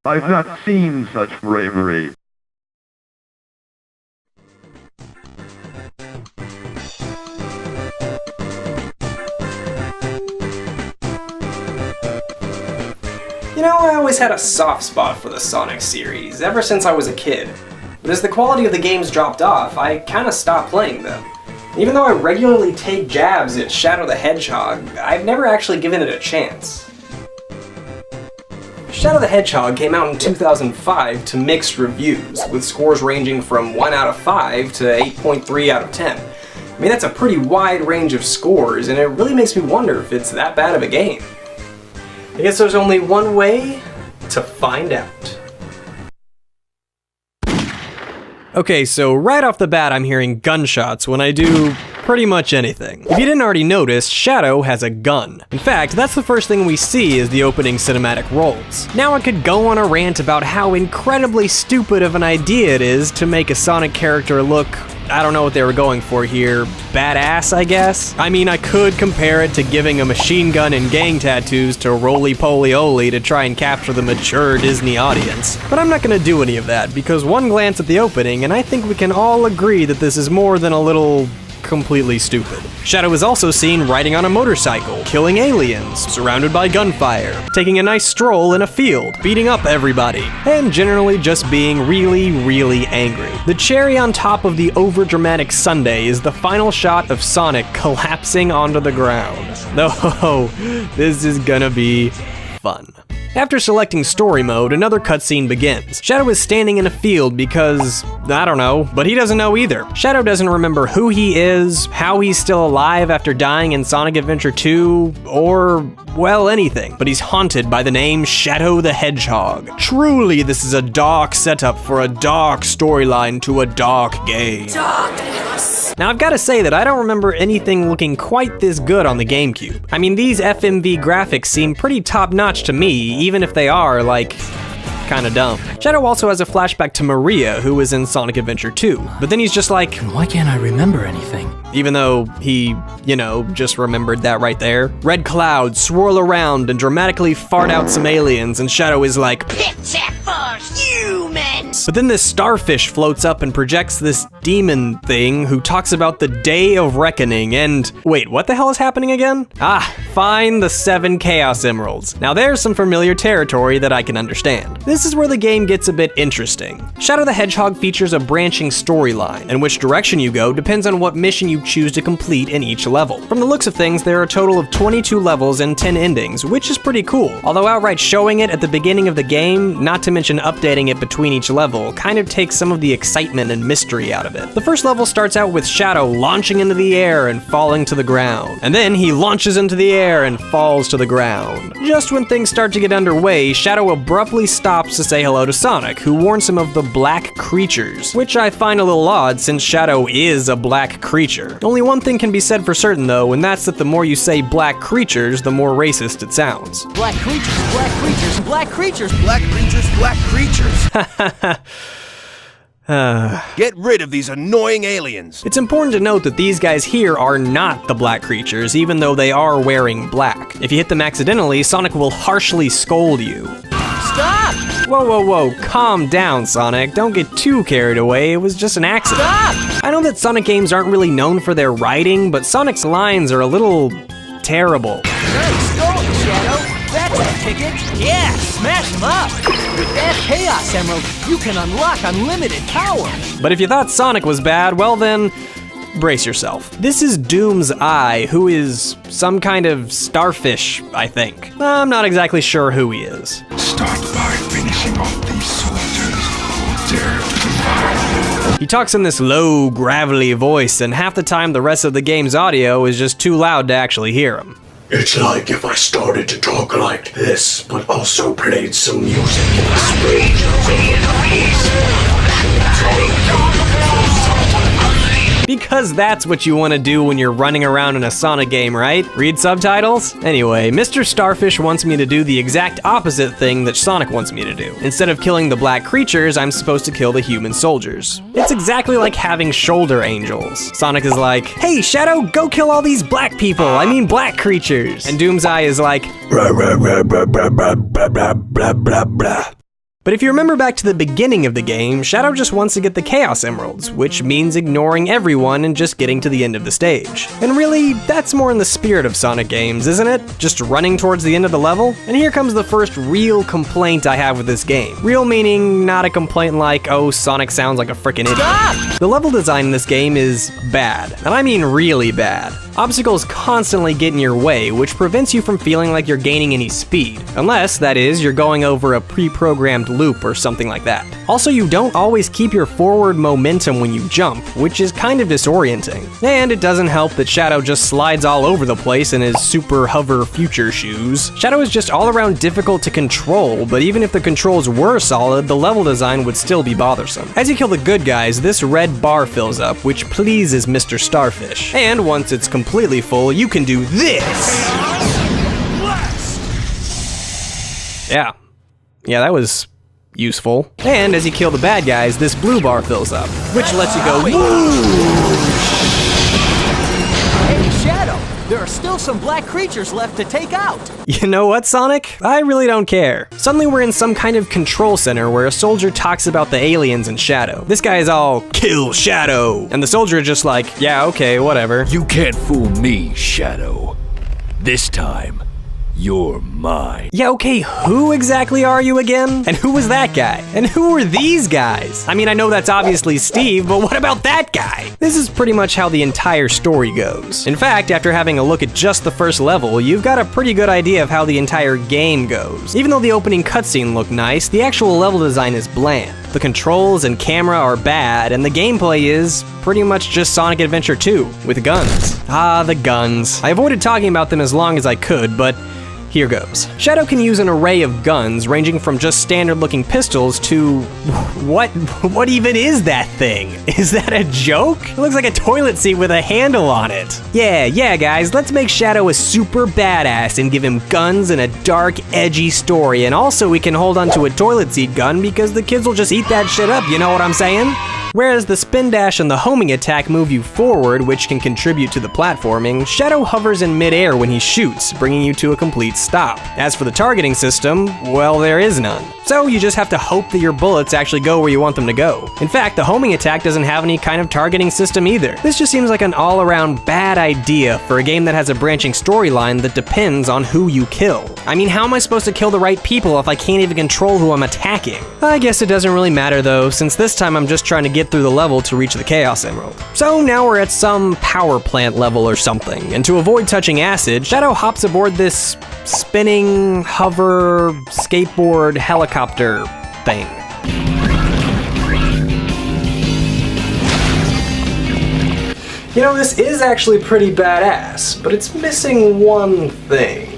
I've not seen such bravery. You know, I always had a soft spot for the Sonic series, ever since I was a kid. But as the quality of the games dropped off, I kinda stopped playing them. Even though I regularly take jabs at Shadow the Hedgehog, I've never actually given it a chance. Shadow the Hedgehog came out in 2005 to mixed reviews, with scores ranging from 1 out of 5 to 8.3 out of 10. I mean, that's a pretty wide range of scores, and it really makes me wonder if it's that bad of a game. I guess there's only one way to find out. Okay, so right off the bat I'm hearing gunshots when I do pretty much anything. If you didn't already notice, Shadow has a gun. In fact, that's the first thing we see as the opening cinematic rolls. Now I could go on a rant about how incredibly stupid of an idea it is to make a Sonic character look, I don't know what they were going for here, badass, I guess? I mean, I could compare it to giving a machine gun and gang tattoos to Roly-Poly-Oly to try and capture the mature Disney audience. But I'm not gonna do any of that, because one glance at the opening, and I think we can all agree that this is more than a little completely stupid. Shadow is also seen riding on a motorcycle, killing aliens, surrounded by gunfire, taking a nice stroll in a field, beating up everybody, and generally just being really, really angry. The cherry on top of the overdramatic sundae is the final shot of Sonic collapsing onto the ground. Oh, this is gonna be fun. After selecting story mode, another cutscene begins. Shadow is standing in a field because, I don't know, but he doesn't know either. Shadow doesn't remember who he is, how he's still alive after dying in Sonic Adventure 2, or, well, anything. But he's haunted by the name Shadow the Hedgehog. Truly, this is a dark setup for a dark storyline to a dark game. Darkness. Now, I've got to say that I don't remember anything looking quite this good on the GameCube. I mean, these FMV graphics seem pretty top-notch to me, even if they are, like, kinda dumb. Shadow also has a flashback to Maria, who was in Sonic Adventure 2, but then he's just like, why can't I remember anything? Even though he, you know, just remembered that right there. Red clouds swirl around and dramatically fart out some aliens, and Shadow is like, "Pizza for humans!" But then this starfish floats up and projects this demon thing who talks about the Day of Reckoning, and wait, what the hell is happening again? Ah, find the 7 Chaos Emeralds. Now there's some familiar territory that I can understand. This is where the game gets a bit interesting. Shadow the Hedgehog features a branching storyline, and which direction you go depends on what mission you choose to complete in each level. From the looks of things, there are a total of 22 levels and 10 endings, which is pretty cool. Although outright showing it at the beginning of the game, not to mention updating it between each level, kind of takes some of the excitement and mystery out of it. The first level starts out with Shadow launching into the air and falling to the ground. And then he launches into the air and falls to the ground. Just when things start to get underway, Shadow abruptly stops to say hello to Sonic, who warns him of the black creatures, which I find a little odd since Shadow is a black creature. Only one thing can be said for certain though, and that's that the more you say black creatures, the more racist it sounds. Black creatures, black creatures, black creatures, black creatures, black creatures. Get rid of these annoying aliens. It's important to note that these guys here are not the black creatures, even though they are wearing black. If you hit them accidentally, Sonic will harshly scold you. Stop! Whoa, whoa, whoa, calm down, Sonic. Don't get too carried away, it was just an accident. Stop! I know that Sonic games aren't really known for their writing, but Sonic's lines are a little terrible. Nice going, Shadow. That's a ticket. Yeah, smash them up. With that Chaos Emerald, you can unlock unlimited power. But if you thought Sonic was bad, well then, brace yourself. This is Doom's Eye, who is some kind of starfish, I think. I'm not exactly sure who he is. Start by finishing off these soldiers who dare to defy you. He talks in this low, gravelly voice, and half the time the rest of the game's audio is just too loud to actually hear him. It's like if I started to talk like this, but also played some music in the spring. Because that's what you want to do when you're running around in a Sonic game, right? Read subtitles? Anyway, Mr. Starfish wants me to do the exact opposite thing that Sonic wants me to do. Instead of killing the black creatures, I'm supposed to kill the human soldiers. It's exactly like having shoulder angels. Sonic is like, hey Shadow, go kill all these black people, I mean black creatures. And Doom's Eye is like, blah blah blah blah blah blah blah blah blah blah. But if you remember back to the beginning of the game, Shadow just wants to get the Chaos Emeralds, which means ignoring everyone and just getting to the end of the stage. And really, that's more in the spirit of Sonic games, isn't it? Just running towards the end of the level? And here comes the first real complaint I have with this game. Real meaning not a complaint like, oh, Sonic sounds like a frickin' idiot. Stop! The level design in this game is bad, and I mean really bad. Obstacles constantly get in your way, which prevents you from feeling like you're gaining any speed. Unless, that is, you're going over a pre-programmed loop or something like that. Also, you don't always keep your forward momentum when you jump, which is kind of disorienting. And it doesn't help that Shadow just slides all over the place in his super hover future shoes. Shadow is just all around difficult to control, but even if the controls were solid, the level design would still be bothersome. As you kill the good guys, this red bar fills up, which pleases Mr. Starfish. And once it's completely full, you can do this! Yeah, that was useful. And as you kill the bad guys, this blue bar fills up, which lets you go woo! Hey, Shadow, there are still some black creatures left to take out. You know what, Sonic? I really don't care. Suddenly we're in some kind of control center where a soldier talks about the aliens and Shadow. This guy is all, kill Shadow! And the soldier is just like, yeah, okay, whatever. You can't fool me, Shadow. This time, you're mine. Yeah, okay, who exactly are you again? And who was that guy? And who are these guys? I mean, I know that's obviously Steve, but what about that guy? This is pretty much how the entire story goes. In fact, after having a look at just the first level, you've got a pretty good idea of how the entire game goes. Even though the opening cutscene looked nice, the actual level design is bland. The controls and camera are bad, and the gameplay is pretty much just Sonic Adventure 2, with guns. Ah, the guns. I avoided talking about them as long as I could, but here goes. Shadow can use an array of guns, ranging from just standard-looking pistols to... What even is that thing? Is that a joke? It looks like a toilet seat with a handle on it. Yeah, guys, let's make Shadow a super badass and give him guns and a dark, edgy story, and also we can hold onto a toilet seat gun because the kids will just eat that shit up, you know what I'm saying? Whereas the spin dash and the homing attack move you forward, which can contribute to the platforming, Shadow hovers in midair when he shoots, bringing you to a complete stop. As for the targeting system, well, there is none. So you just have to hope that your bullets actually go where you want them to go. In fact, the homing attack doesn't have any kind of targeting system either. This just seems like an all-around bad idea for a game that has a branching storyline that depends on who you kill. I mean, how am I supposed to kill the right people if I can't even control who I'm attacking? I guess it doesn't really matter though, since this time I'm just trying to get through the level to reach the Chaos Emerald. So now we're at some power plant level or something, and to avoid touching acid, Shadow hops aboard this spinning, hover, skateboard, helicopter thing. You know, this is actually pretty badass, but it's missing one thing.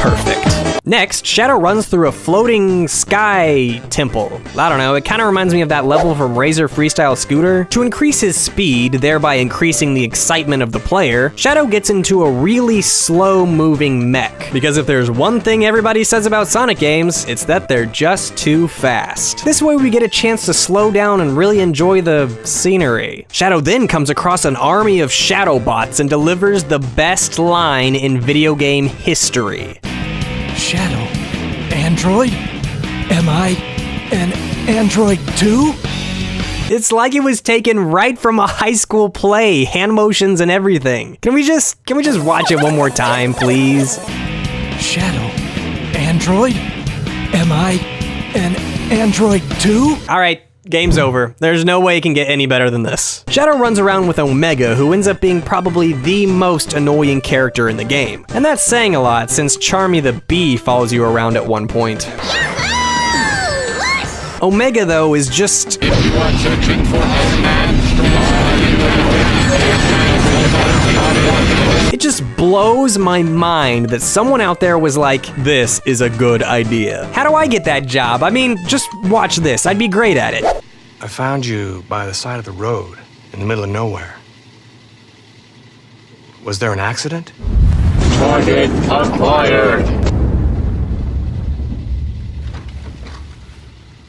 Perfect. Next, Shadow runs through a floating sky temple. I don't know, it kind of reminds me of that level from Razor Freestyle Scooter. To increase his speed, thereby increasing the excitement of the player, Shadow gets into a really slow-moving mech. Because if there's one thing everybody says about Sonic games, it's that they're just too fast. This way we get a chance to slow down and really enjoy the scenery. Shadow then comes across an army of Shadow bots and delivers the best line in video game history. Shadow, android? Am I an android too? It's like it was taken right from a high school play, hand motions and everything. Can we just watch it one more time, please? Shadow, android? Am I an android too? All right. Game's over. There's no way it can get any better than this. Shadow runs around with Omega, who ends up being probably the most annoying character in the game. And that's saying a lot, since Charmy the Bee follows you around at one point. Omega, though, is just... If you are searching for this man, it just blows my mind that someone out there was like, this is a good idea. How do I get that job? I mean, just watch this. I'd be great at it. I found you by the side of the road, in the middle of nowhere. Was there an accident? target acquired.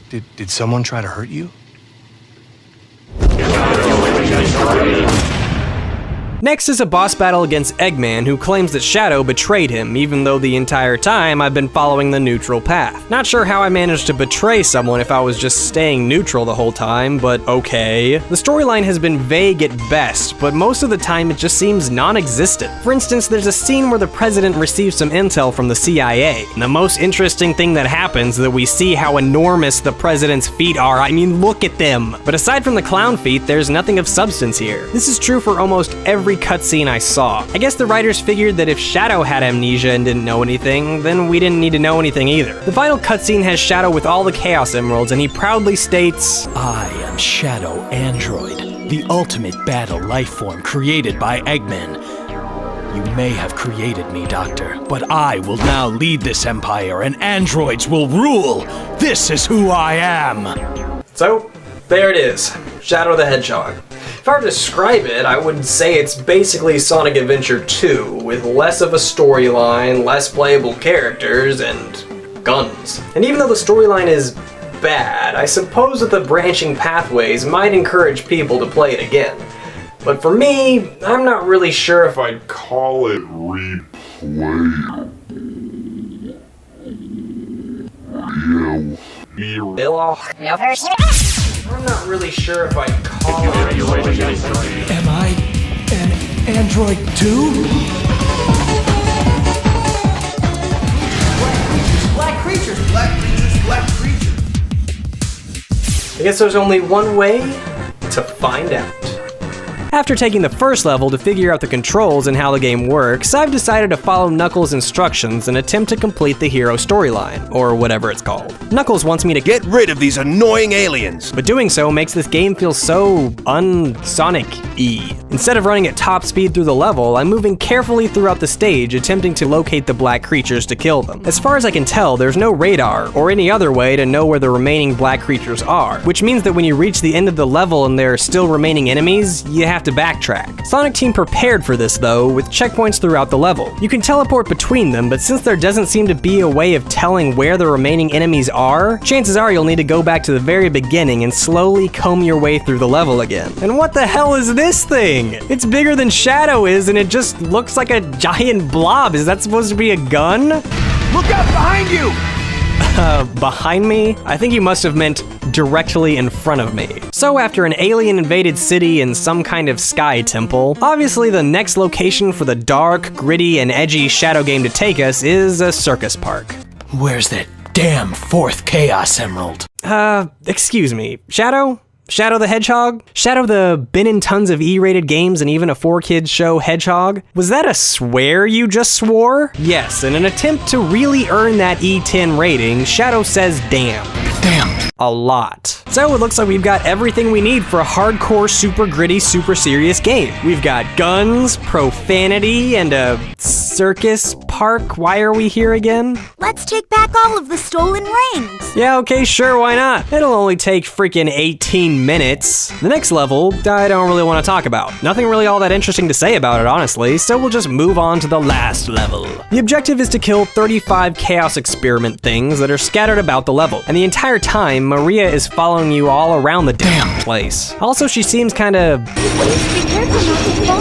Did someone try to hurt you? Next is a boss battle against Eggman, who claims that Shadow betrayed him, even though the entire time I've been following the neutral path. Not sure how I managed to betray someone if I was just staying neutral the whole time, but okay. The storyline has been vague at best, but most of the time it just seems non-existent. For instance, there's a scene where the president receives some intel from the CIA, and the most interesting thing that happens is that we see how enormous the president's feet are. I mean, look at them! But aside from the clown feet, there's nothing of substance here. This is true for almost every cutscene I saw. I guess the writers figured that if Shadow had amnesia and didn't know anything, then we didn't need to know anything either. The final cutscene has Shadow with all the Chaos Emeralds, and he proudly states, I am Shadow Android, the ultimate battle lifeform created by Eggman. You may have created me, Doctor, but I will now lead this empire and androids will rule. This is who I am. So, there it is, Shadow the Hedgehog. If I were to describe it, I would say it's basically Sonic Adventure 2, with less of a storyline, less playable characters, and guns. And even though the storyline is bad, I suppose that the branching pathways might encourage people to play it again. But for me, I'm not really sure if I'd call it replayable. I'm not really sure if I'd call it. Am I an android too? Black creatures! I guess there's only one way to find out. After taking the first level to figure out the controls and how the game works, I've decided to follow Knuckles' instructions and attempt to complete the hero storyline, or whatever it's called. Knuckles wants me to Get rid of these annoying aliens. but doing so makes this game feel so un-Sonic-y. Instead of running at top speed through the level, I'm moving carefully throughout the stage, attempting to locate the black creatures to kill them. As far as I can tell, there's no radar, or any other way to know where the remaining black creatures are, which means that when you reach the end of the level and there are still remaining enemies, you have to backtrack. Sonic Team prepared for this though, with checkpoints throughout the level. You can teleport between them, but since there doesn't seem to be a way of telling where the remaining enemies are, chances are you'll need to go back to the very beginning and slowly comb your way through the level again. And what the hell is this thing? It's bigger than Shadow is, and it just looks like a giant blob. Is that supposed to be a gun? Look out behind you! Behind me? I think you must have meant directly in front of me. So after an alien invaded city and some kind of sky temple, obviously the next location for the dark, gritty, and edgy Shadow game to take us is a circus park. Where's that damn fourth Chaos Emerald? Excuse me, Shadow? Shadow the Hedgehog? Shadow the been in tons of E-rated games and even a 4Kids show Hedgehog? Was that a swear you just swore? Yes, in an attempt to really earn that E10 rating, Shadow says damn. Damn. A lot. So it looks like we've got everything we need for a hardcore, super gritty, super serious game. We've got guns, profanity, and a circus park. Why are we here again? Let's take back all of the stolen rings. Yeah, okay, sure, why not? It'll only take freaking 18 minutes. The next level, I don't really want to talk about. Nothing really all that interesting to say about it, honestly, so we'll just move on to the last level. The objective is to kill 35 Chaos Experiment things that are scattered about the level, and the entire time, Maria is following you all around the damn place. Also, she seems kinda Be careful not to fall.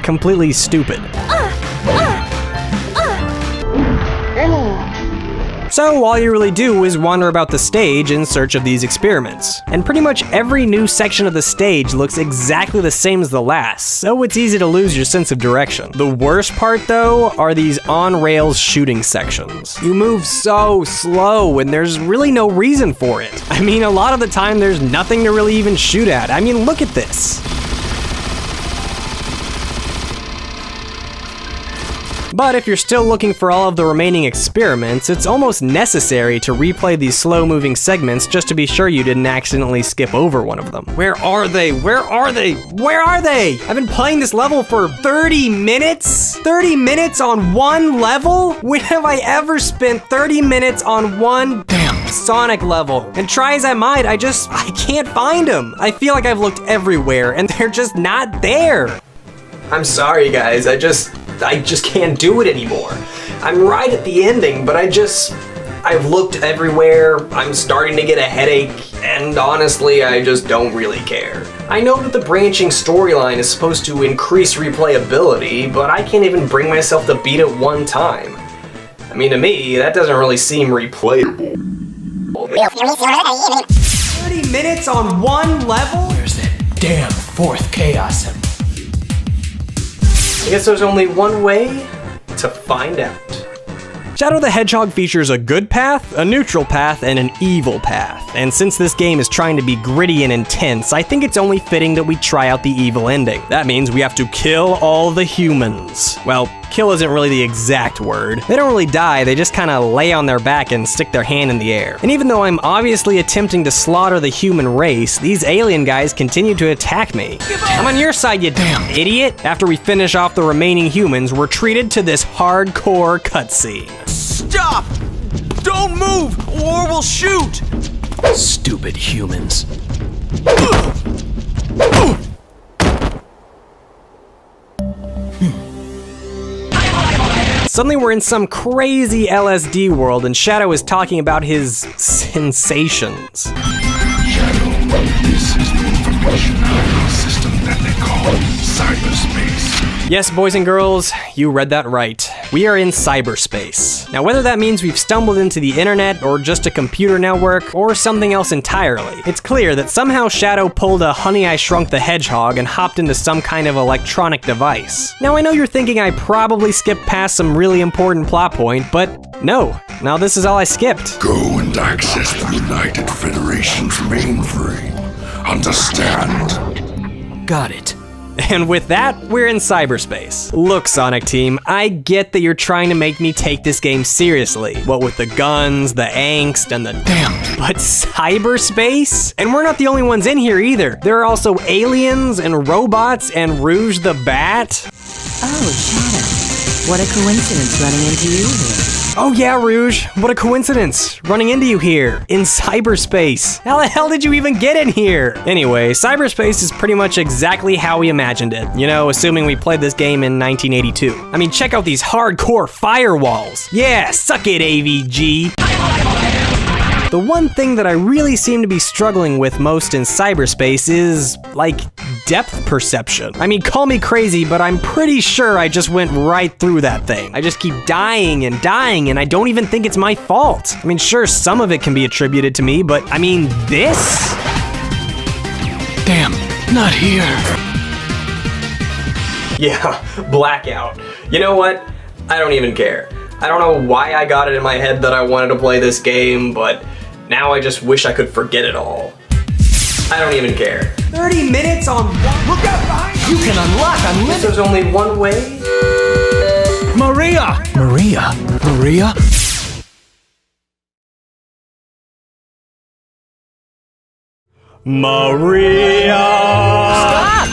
completely stupid. So all you really do is wander about the stage in search of these experiments. And pretty much every new section of the stage looks exactly the same as the last, so it's easy to lose your sense of direction. The worst part though are these on-rails shooting sections. You move so slow and there's really no reason for it. I mean, a lot of the time there's nothing to really even shoot at. I mean, look at this. But if you're still looking for all of the remaining experiments, it's almost necessary to replay these slow-moving segments just to be sure you didn't accidentally skip over one of them. Where are they? Where are they? Where are they? I've been playing this level for 30 minutes? 30 minutes on one level? When have I ever spent 30 minutes on one damn Sonic level? And try as I might, I can't find them. I feel like I've looked everywhere and they're just not there. I'm sorry guys, I just can't do it anymore. I'm right at the ending, but I've looked everywhere, I'm starting to get a headache, and honestly, I just don't really care. I know that the branching storyline is supposed to increase replayability, but I can't even bring myself to beat it one time. I mean, to me, that doesn't really seem replayable. 30 minutes on one level? Where's that damn fourth chaos emerald? I guess there's only one way to find out. Shadow the Hedgehog features a good path, a neutral path, and an evil path. And since this game is trying to be gritty and intense, I think it's only fitting that we try out the evil ending. That means we have to kill all the humans. Well, kill isn't really the exact word. They don't really die, they just kinda lay on their back and stick their hand in the air. And even though I'm obviously attempting to slaughter the human race, these alien guys continue to attack me. I'm on your side, you damn idiot! After we finish off the remaining humans, we're treated to this hardcore cutscene. Stop! Don't move, or we'll shoot! Stupid humans. Suddenly we're in some crazy LSD world and Shadow is talking about his sensations. Shadow, this is the information hiding system that they call cyberspace. Yes, boys and girls, you read that right. We are in cyberspace. Now, whether that means we've stumbled into the internet or just a computer network or something else entirely, it's clear that somehow Shadow pulled a Honey, I Shrunk the Hedgehog and hopped into some kind of electronic device. Now, I know you're thinking I probably skipped past some really important plot point, but no. Now this is all I skipped. Go and access the United Federation's mainframe. Understand? Got it. And with that, we're in cyberspace. Look, Sonic Team, I get that you're trying to make me take this game seriously. What with the guns, the angst, and the damn. But cyberspace? And we're not the only ones in here either. There are also aliens and robots and Rouge the Bat. Oh, Shadow. What a coincidence running into you here. Oh yeah, Rouge, what a coincidence, running into you here, in cyberspace. How the hell did you even get in here? Anyway, cyberspace is pretty much exactly how we imagined it, you know, assuming we played this game in 1982. I mean, check out these hardcore firewalls. Yeah, suck it, AVG. The one thing that I really seem to be struggling with most in cyberspace is, like, depth perception. I mean, call me crazy, but I'm pretty sure I just went right through that thing. I just keep dying, and I don't even think it's my fault. I mean, sure, some of it can be attributed to me, but I mean, this? Damn, not here. Yeah, blackout. You know what? I don't even care. I don't know why I got it in my head that I wanted to play this game, but now I just wish I could forget it all. I don't even care. 30 minutes on one. Look out behind you! You can unlock unlimited. There's only one way. Maria! Maria? Maria? Maria! Stop!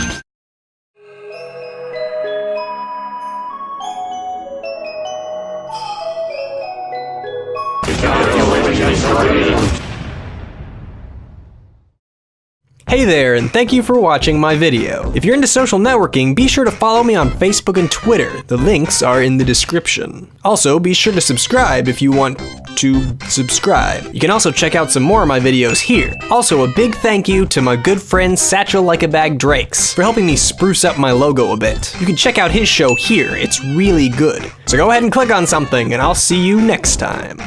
Hey there, and thank you for watching my video. If you're into social networking, be sure to follow me on Facebook and Twitter. The links are in the description. Also, be sure to subscribe if you want to subscribe. You can also check out some more of my videos here. Also, a big thank you to my good friend Satchel Like a Bag Drakes for helping me spruce up my logo a bit. You can check out his show here, it's really good. So go ahead and click on something, and I'll see you next time.